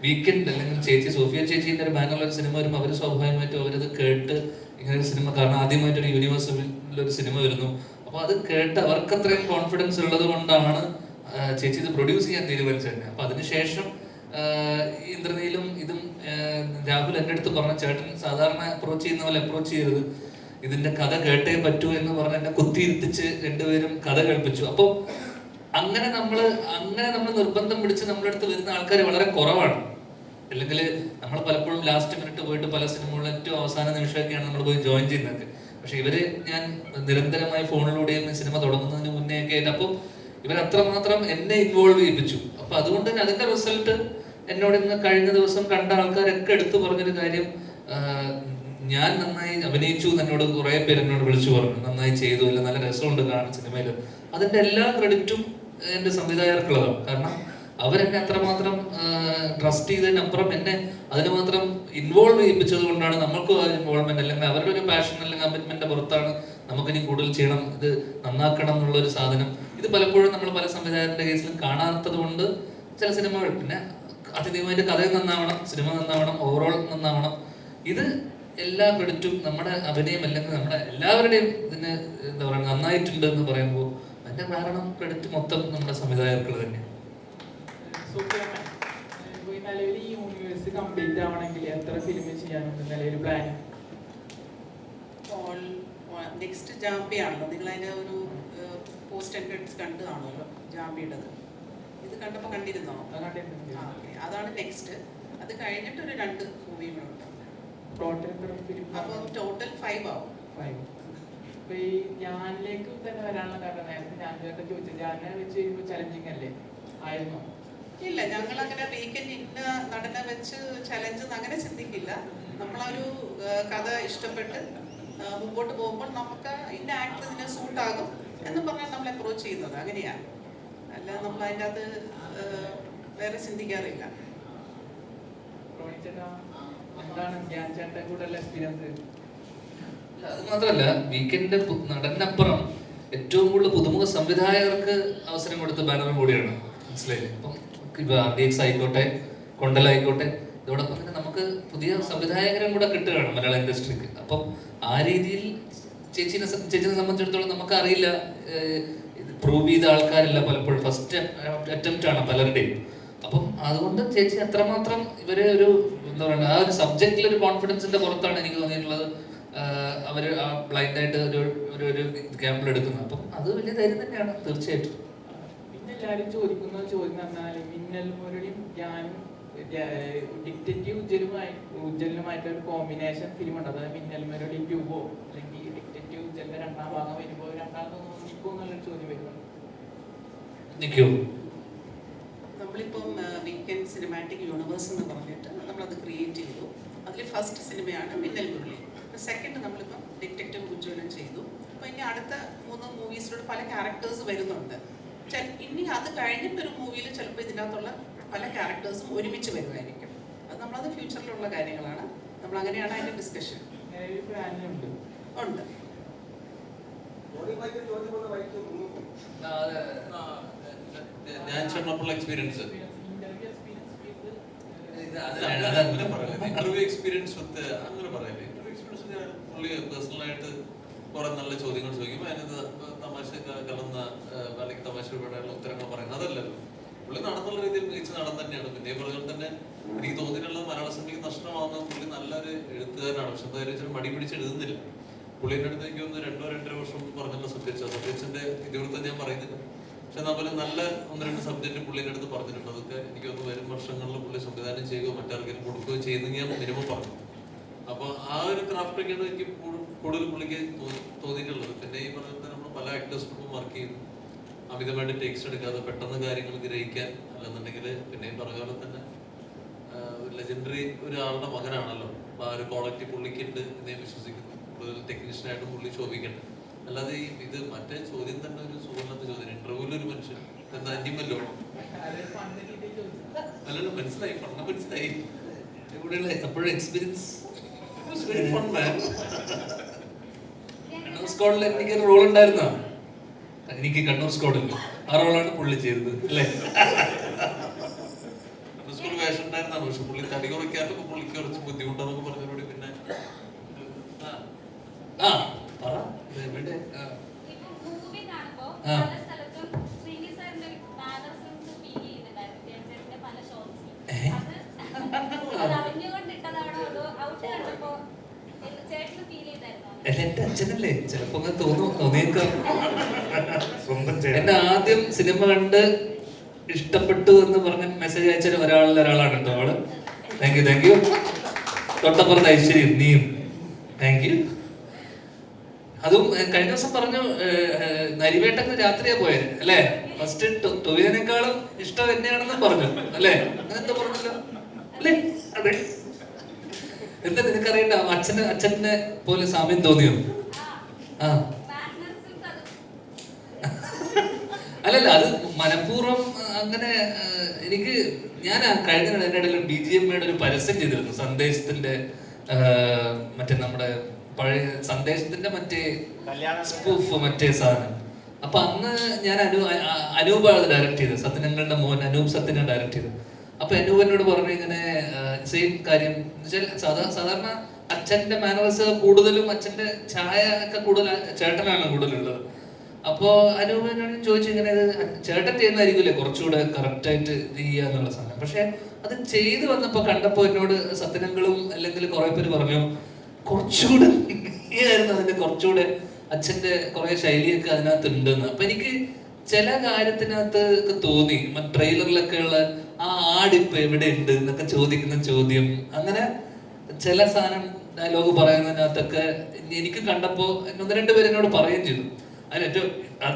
വീക്കെൻഡ് അല്ലെങ്കിൽ സോഫിയ ചേച്ചിന്റെ ഒരു ബാനറിലൊരു സിനിമ വരുമ്പോൾ അവർ സ്വാഭാവികമായിട്ടും അവരത് കേട്ട് ഇങ്ങനെ ഒരു സിനിമ, കാരണം ആദ്യമായിട്ടൊരു യൂണിവേഴ്സിലൊരു സിനിമ വരുന്നു. അപ്പൊ അത് കേട്ട് അവർക്ക് അത്രയും കോൺഫിഡൻസ് ഉള്ളത് കൊണ്ടാണ് ചേച്ചി ഇത് പ്രൊഡ്യൂസ് ചെയ്യാൻ തീരുമാനിച്ചത് തന്നെ. അപ്പൊ അതിനുശേഷം ഇന്ദ്രനീലും ഇതും രാഹുൽ എൻ്റെ അടുത്ത് പറഞ്ഞ, ചേട്ടൻ സാധാരണ അപ്രോച്ച് ചെയ്യുന്ന പോലെ അപ്രോച്ച് ചെയ്യരുത്, ഇതിന്റെ കഥ കേട്ടേ പറ്റൂ എന്ന് പറഞ്ഞ് എന്നെ കുത്തിയിരുത്തിച്ച് രണ്ടുപേരും കഥ കേൾപ്പിച്ചു. അപ്പോൾ അങ്ങനെ നമ്മൾ നിർബന്ധം പിടിച്ച് നമ്മുടെ അടുത്ത് വരുന്ന ആൾക്കാർ വളരെ കുറവാണ്. അല്ലെങ്കിൽ നമ്മൾ പലപ്പോഴും ലാസ്റ്റ് മിനിറ്റ് പോയിട്ട് പല സിനിമകളിലും ഏറ്റവും അവസാന നിമിഷമൊക്കെയാണ് നമ്മൾ പോയി ജോയിൻ ചെയ്യുന്നത്. പക്ഷെ ഇവര് ഞാൻ നിരന്തരമായി ഫോണിലൂടെയും സിനിമ തുടങ്ങുന്നതിന് മുന്നേ ഒക്കെ ആയിട്ട്, അപ്പോൾ ഇവരത്രമാത്രം എന്നെ ഇൻവോൾവ് ചെയ്യിപ്പിച്ചു. അപ്പൊ അതുകൊണ്ട് തന്നെ അതിന്റെ റിസൾട്ട് എന്നോട് ഇന്ന് കഴിഞ്ഞ ദിവസം കണ്ട ആൾക്കാരൊക്കെ എടുത്തു പറഞ്ഞൊരു കാര്യം, ഞാൻ നന്നായി അഭിനയിച്ചു എന്നോട് കുറെ പേര് എന്നോട് വിളിച്ചു പറഞ്ഞു, നന്നായി ചെയ്തു, അല്ല നല്ല രസമുണ്ട് കാണാൻ സിനിമയിൽ. അതിന്റെ എല്ലാ ക്രെഡിറ്റും എന്റെ സംവിധായകർക്കുള്ളതാണ്. കാരണം അവരെന്നെ അത്രമാത്രം ട്രസ്റ്റ് ചെയ്തതിനപ്പുറം എന്നെ അതിന് മാത്രം ഇൻവോൾവ് ചെയ്യിപ്പിച്ചത് കൊണ്ടാണ് നമ്മൾക്കും ആ ഇൻവോൾവ്മെന്റ്, അല്ലെങ്കിൽ അവരുടെ ഒരു പാഷൻ അല്ലെങ്കിൽ കമ്മിറ്റ്മെന്റിന്റെ പുറത്താണ് നമുക്കിനി കൂടുതൽ ചെയ്യണം, ഇത് നന്നാക്കണം എന്നുള്ളൊരു സാധനം. ഇത് പലപ്പോഴും നമ്മൾ പല സംവിധായകരുടെ കേസിലും കാണാത്തത് കൊണ്ട് ചില സിനിമകൾ, പിന്നെ അതിഥിയുമായിട്ട് കഥയും നന്നാവണം, സിനിമ നന്നാവണം, ഓവറോൾ നന്നാവണം. ഇത് എല്ലാ ക്രെഡിറ്റും നമ്മുടെ അഭിനയം അല്ലെങ്കിൽ നമ്മുടെ എല്ലാവരുടെയും ഇതിന് എന്താ പറയുക നന്നായിട്ടുണ്ട് എന്ന് പറയുമ്പോൾ അതിന്റെ കാരണം ക്രെഡിറ്റ് മൊത്തം നമ്മുടെ സംവിധായകർക്ക് തന്നെയാണ്. നിലവിൽ ഈ യൂണിവേഴ്സ് കംപ്ലീറ്റ് ആവണമെങ്കിൽ എത്ര ഫിലിം ചെയ്യാനുണ്ട് നിലവിൽ പ്ലാൻ? നെക്സ്റ്റ് ജാമ്പിയാണല്ലോ, നിങ്ങൾ അതിൻ്റെ ഒരു പോസ്റ്റ് ആൻഡ് ക്രെഡിറ്റ്സ് കണ്ടു കാണുമല്ലോ ജാമ്പിയുടേത്. ഇത് കണ്ടപ്പോൾ കണ്ടിരുന്നോ? അതാണ് നെക്സ്റ്റ്. അത് കഴിഞ്ഞിട്ട് ഒരു 2 മൂവികളുണ്ട്. അപ്പോൾ ടോട്ടൽ 5 ആവും. അപ്പൊ ഈ ഞാനിലേക്ക് തന്നെ വരാനുള്ള കാരണം നേരത്തെ ഞാൻ ചോദിച്ചത്, ഞാനെ വെച്ച് കഴിയുമ്പോൾ ചലഞ്ചിങ് അല്ലേ ആയിരുന്നു? ഇല്ല, ഞങ്ങൾ അങ്ങനെ വീക്കെൻഡ് ഇന്ന നടനെ വെച്ച് ചലഞ്ച് അങ്ങനെ ചിന്തിക്കില്ല. നമ്മളൊരു കഥ ഇഷ്ടപ്പെട്ട് മുമ്പോട്ട് പോകുമ്പോൾ നമുക്ക് ഇന്ന ആക്ടർ ഇതിനെ സൂട്ടാകും എന്ന് പറഞ്ഞാൽ നമ്മൾ അപ്രോച്ച് ചെയ്യുന്നത് അങ്ങനെയാണ്. അല്ല നമ്മൾ അതിൻ്റെ അത് വേറെ ചിന്തിക്കാറില്ല. അത് മാത്രല്ല, വീക്കെൻഡ് നടനപ്പുറം ഏറ്റവും കൂടുതൽ പുതുമുഖ സംവിധായകർക്ക് അവസരം കൊടുത്ത ബാനറും കൂടിയാണ്. മനസ്സിലായില്ലേ? അപ്പം RDX ആയിക്കോട്ടെ, കൊണ്ടലായിക്കോട്ടെ, ഇതോടൊപ്പം തന്നെ നമുക്ക് പുതിയ സംവിധായകരും കൂടെ കിട്ടുകയാണ് മലയാള ഇൻഡസ്ട്രിക്ക്. അപ്പം ആ രീതിയിൽ ചേച്ചിനെ സംബന്ധിച്ചിടത്തോളം നമുക്കറിയില്ല, പ്രൂവ് ചെയ്ത ആൾക്കാരല്ല പലപ്പോഴും, ഫസ്റ്റ് അറ്റംപ്റ്റ് ആണ് പലരുടെയും. അപ്പം അതുകൊണ്ട് ചേച്ചി അത്രമാത്രം ഇവര് ഒരു എന്താ പറയുക, ആ ഒരു സബ്ജക്റ്റിൽ ഒരു കോൺഫിഡൻസിന്റെ പുറത്താണ് എനിക്ക് തോന്നിയിട്ടുള്ളത് അവർ ആ ബ്ലൈൻഡായിട്ട് ഒരു ഗാമ്പിൾ എടുക്കുന്നത്. അപ്പം അത് വലിയ ധൈര്യം തന്നെയാണ് തീർച്ചയായിട്ടും. പിന്നെ എല്ലാവരും ചോദിക്കുന്ന ചോദ്യം പറഞ്ഞാൽ മിന്നൽ മുരളിയും ഞാനും ഡിറ്റക്റ്റീവ് ഉജ്ജലുമായിട്ട് ഒരു കോമ്പിനേഷൻ ഫിലിം ഉണ്ട്. അതായത് മിന്നൽ മുരളി 2 അല്ലെങ്കിൽ ഡിറ്റക്റ്റീവ് ഉജ്ജലിന്റെ 2ാം ഭാഗം വരുമ്പോൾ രണ്ടാമത് നിൽക്കും എന്നുള്ളൊരു ചോദ്യം വരുന്നുണ്ട്. നിൽക്കൂ. നമ്മളിപ്പം വീക്കെൻഡ് സിനിമാറ്റിക് യൂണിവേഴ്സ് എന്ന് പറഞ്ഞിട്ട് നമ്മളത് ക്രിയേറ്റ് ചെയ്തു. അതിൽ ഫസ്റ്റ് സിനിമയാണ് മിന്നൽ മുരളി. സെക്കൻഡ് നമ്മളിപ്പം ഡിറ്റക്റ്റീവ് ഉജ്ജ്വലൻ ചെയ്തു. അപ്പോൾ ഇനി അടുത്ത 3 മൂവീസിലൂടെ പല ക്യാരക്ടേഴ്സ് വരുന്നുണ്ട്. ഇനി അത് കഴിഞ്ഞിട്ടൊരു മൂവിയിൽ ചിലപ്പോൾ ഇതിനകത്തുള്ള പല ക്യാരക്ടേഴ്സും ഒരുമിച്ച് വരുമായിരിക്കും. അത് നമ്മളത് ഫ്യൂച്ചറിലുള്ള കാര്യങ്ങളാണ്. നമ്മൾ അങ്ങനെയാണ് അതിൻ്റെ ഡിസ്കഷൻ ഉണ്ട്. ഞാൻ ചെന്നപ്പോൾ എക്സ്പീരിയൻസ് ഇന്റർവ്യൂ എക്സ്പീരിയൻസ് വിത്ത് അങ്ങനെ പറയല്ലേ. ഇന്റർവ്യൂ എക്സ്പീരിയൻസ് ഞാൻ പുള്ളി പേഴ്സണലായിട്ട് കുറെ നല്ല ചോദ്യങ്ങൾ ചോദിക്കും. അതിനകത്ത് തമാശ കലർന്ന അല്ലെങ്കിൽ തമാശയോടെയുള്ള ഉത്തരങ്ങൾ പറയുന്നത് അതല്ലല്ലോ. പുള്ളി നടന്നുള്ള രീതിയിൽ മികച്ച നടൻ തന്നെയാണ്. പിന്നെ പറഞ്ഞാൽ തന്നെ എനിക്ക് തോന്നിയിട്ടുള്ളത് മലയാള സിനിമയ്ക്ക് നഷ്ടമാകുന്നത് പുള്ളി നല്ലൊരു എഴുത്തുകാരനാണ്. പക്ഷെ എന്തായാലും വെച്ചാൽ മടി പിടിച്ച് എഴുതുന്നില്ല. പുള്ളിൻ്റെ അടുത്ത് എനിക്ക് ഒന്ന് 2-2.5 വർഷം പറഞ്ഞുള്ള സബ്ജക്റ്റിന്റെ ഇതിവൃത്തം ഞാൻ പറയുന്നില്ല. പക്ഷെ എന്നാൽ പോലെ നല്ല 1-2 സബ്ജക്റ്റ് പുള്ളിൻ്റെ അടുത്ത് പറഞ്ഞിട്ടുണ്ട്. അതൊക്കെ എനിക്കൊന്ന് വരും വർഷങ്ങളിൽ പുള്ളി സംവിധാനം ചെയ്യുകയോ മറ്റാർക്കെങ്കിലും കൊടുക്കുകയോ ചെയ്യുന്നെങ്കിൽ ഞാൻ മിനിമം പറഞ്ഞു. അപ്പോൾ ആ ഒരു ക്രാഫ്റ്റൊക്കെയാണ് എനിക്ക് കൂടുതൽ പുള്ളിക്ക് തോന്നിയിട്ടുള്ളത്. പിന്നെ ഈ പറഞ്ഞ നമ്മൾ പല ആക്ടേഴ്സിനൊപ്പം വർക്ക് ചെയ്തു. അമിതമായിട്ട് ടേക്സ് എടുക്കാതെ പെട്ടെന്ന് കാര്യങ്ങൾ ഗ്രഹിക്കാൻ, അല്ലെന്നുണ്ടെങ്കിൽ പിന്നെ ഈ പറഞ്ഞ പോലെ തന്നെ ലെജൻഡറി ഒരാളുടെ മകനാണല്ലോ. അപ്പോൾ ആ ഒരു ക്വാളിറ്റി പുള്ളിക്കുണ്ട് എന്ന് ഞാൻ വിശ്വസിക്കുന്നു. കൂടുതൽ ടെക്നീഷ്യനായിട്ട് പുള്ളി ശോഭിക്കട്ടെ. അല്ലാതെ ഈ ഇത് മറ്റേ ചോദ്യം തന്നെ ഒരു സുഖമില്ലാത്ത ചോദ്യം. ഇന്റർവ്യൂവിൽ ഒരു മനുഷ്യൻ എന്താ അന്യമല്ലോ അല്ലല്ലോ. മനസ്സിലായി, പറഞ്ഞ മനസ്സിലായി. അപ്പോഴും എക്സ്പീരിയൻസ് കണ്ണൂർ സ്ക്വാഡിൽ എനിക്കൊരു റോൾ ഉണ്ടായിരുന്നോ? എനിക്ക് കണ്ണൂർ സ്ക്വാഡിൽ ആ റോളാണ് പുള്ളി ചെയ്തത് അല്ലേ? സ്കൂൾ വേഷം ഉണ്ടായിരുന്നാണ്. പക്ഷെ പുള്ളി തടി കുറയ്ക്കാനൊക്കെ പുള്ളിക്ക് കുറച്ച് ബുദ്ധിമുട്ടാന്നൊക്കെ പറഞ്ഞതോടെ പിന്നെ എന്റെ അച്ഛനല്ലേ ചിലപ്പോ തോന്നിയേക്കാം. എന്നെ ആദ്യം സിനിമ കണ്ട് ഇഷ്ടപ്പെട്ടു എന്ന് പറഞ്ഞ മെസ്സേജ് അയച്ച ഒരാളാണ് കേട്ടോ അവള്. Thank you. തൊട്ടപ്പുറത്ത് ഐശ്വര്യം, നീയും താങ്ക് യു. അതും കഴിഞ്ഞ ദിവസം പറഞ്ഞു നരിവേട്ടക്ക് രാത്രിയാ പോയത് അല്ലേ? ഫസ്റ്റ് ടൊവിനേക്കാളും ഇഷ്ടം എന്നെയാണെന്ന് പറഞ്ഞു അല്ലേ? അങ്ങനെന്താ പറഞ്ഞല്ലോ അല്ലേ? അതെ. എന്താ നിനക്കറിയണ്ട അച്ഛനെ പോലെ സാമ്യം തോന്നിയോ? ആ അല്ലല്ല, അത് മനഃപൂർവ്വം അങ്ങനെ എനിക്ക് ഞാൻ കഴിഞ്ഞ എൻ്റെ ഇടയിൽ BGMയുടെ ഒരു പരസ്യം ചെയ്തിരുന്നു. സന്ദേശത്തിന്റെ മറ്റേ നമ്മുടെ പഴയ സന്ദേശത്തിന്റെ മറ്റേ സ്പൂഫ് മറ്റേ സാധനം. അപ്പൊ അന്ന് ഞാൻ അനൂപാണ് ഡയറക്ട് ചെയ്തത്. സത്യനങ്ങളുടെ മോൻ അനൂപ് സത്യനാണ് ഡയറക്ട് ചെയ്തത്. അപ്പൊ അനൂപ് എന്നോട് പറഞ്ഞു ഇങ്ങനെ സെയിം കാര്യം. സാധാരണ അച്ഛന്റെ മാനേഴ്സ് കൂടുതലും അച്ഛന്റെ ഛായ ഒക്കെ കൂടുതൽ ചേട്ടനാണ് കൂടുതലുള്ളത്. അപ്പോ അനൂപനോട് ചോദിച്ചു ഇങ്ങനെ ചേട്ടൻ ചെയ്യുന്നതായിരിക്കില്ലേ കുറച്ചുകൂടെ കറക്റ്റ് ആയിട്ട് ചെയ്യുക എന്നുള്ള സാധനം. പക്ഷെ അത് ചെയ്തു വന്നപ്പോ കണ്ടപ്പോ എന്നോട് സത്യനങ്ങളും അല്ലെങ്കിൽ കുറെ പേര് പറഞ്ഞു കുറച്ചുകൂടെ ആയിരുന്നു അതിന്റെ കുറച്ചുകൂടെ അച്ഛന്റെ കുറെ ശൈലിയൊക്കെ അതിനകത്ത് ഉണ്ടെന്ന്. അപ്പൊ എനിക്ക് ചില കാര്യത്തിനകത്ത് ഒക്കെ തോന്നി. ട്രെയിലറിലൊക്കെ ഉള്ള ആ ആടിപ്പ് എവിടെ ഉണ്ട് എന്നൊക്കെ ചോദിക്കുന്ന ചോദ്യം, അങ്ങനെ ചില സാധനം ഡയലോഗ് പറയുന്നതിനകത്തൊക്കെ എനിക്ക് കണ്ടപ്പോ 1-2 പേര് എന്നോട് പറയുകയും ചെയ്തു.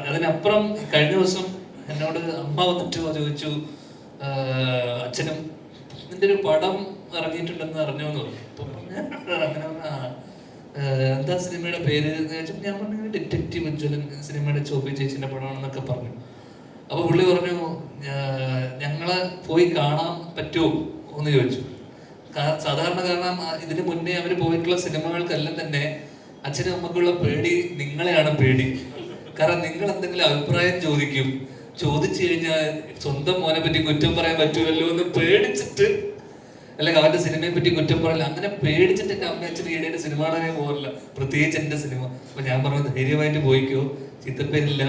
അതിനപ്പുറം കഴിഞ്ഞ ദിവസം എന്നോട് അമ്മ വന്നിട്ട് ചോദിച്ചു, അച്ഛനും നിന്റെ ഒരു പടം ഇറങ്ങിയിട്ടുണ്ടെന്ന് അറിഞ്ഞോന്ന് പറഞ്ഞു. അങ്ങനെ എന്താ സിനിമയുടെ പേര് ഞാൻ പറഞ്ഞു ഡിറ്റക്റ്റീവ് ഉജ്ജ്വലൻ സിനിമയുടെ ചോപ്പി ചേച്ചിന്റെ പടമാണെന്നൊക്കെ പറഞ്ഞു. അപ്പൊ പുള്ളി പറഞ്ഞു ഞങ്ങളെ പോയി കാണാൻ പറ്റുമോ എന്ന് ചോദിച്ചു. സാധാരണ കാരണം ഇതിനു മുന്നേ അവർ പോയിട്ടുള്ള സിനിമകൾക്കെല്ലാം തന്നെ അച്ഛനും അമ്മക്കുള്ള പേടി നിങ്ങളെയാണ് പേടി. കാരണം നിങ്ങൾ എന്തെങ്കിലും അഭിപ്രായം ചോദിച്ചു കഴിഞ്ഞാൽ സ്വന്തം മോനെ പറ്റി കുറ്റം പറയാൻ പറ്റൂലല്ലോ എന്ന് പേടിച്ചിട്ട് അല്ലെങ്കിൽ അവന്റെ സിനിമയെ പറ്റി കുറ്റം പറയില്ല, അങ്ങനെ പേടിച്ചിട്ടൊക്കെ അമ്മ അച്ഛൻ ഈടേന്റെ സിനിമ കാണാനേ പോകില്ല, പ്രത്യേകിച്ച് എന്റെ സിനിമ. അപ്പൊ ഞാൻ പറഞ്ഞു ധൈര്യമായിട്ട് പോയിക്കോ, ചീത്തപ്പേരില്ല,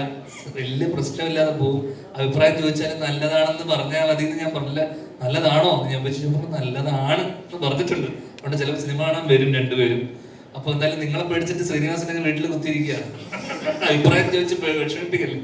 വലിയ പ്രശ്നമില്ലാതെ പോകും, അഭിപ്രായം ചോദിച്ചാലും നല്ലതാണെന്ന് പറഞ്ഞാൽ മതി എന്ന് ഞാൻ പറഞ്ഞില്ല. നല്ലതാണോ എന്ന് ഞാൻ വെച്ചിട്ട് നല്ലതാണ് എന്ന് പറഞ്ഞിട്ടുണ്ട്. അതുകൊണ്ട് ചിലപ്പോൾ സിനിമ കാണാൻ വരും രണ്ടുപേരും. അപ്പൊ എന്തായാലും നിങ്ങളെ പേടിച്ചിട്ട് ശ്രീനിവാസനൊക്കെ വീട്ടിൽ കുത്തിയിരിക്കുകയാണ്, അഭിപ്രായം ചോദിച്ച് വിഷമിപ്പിക്കല്ലേ.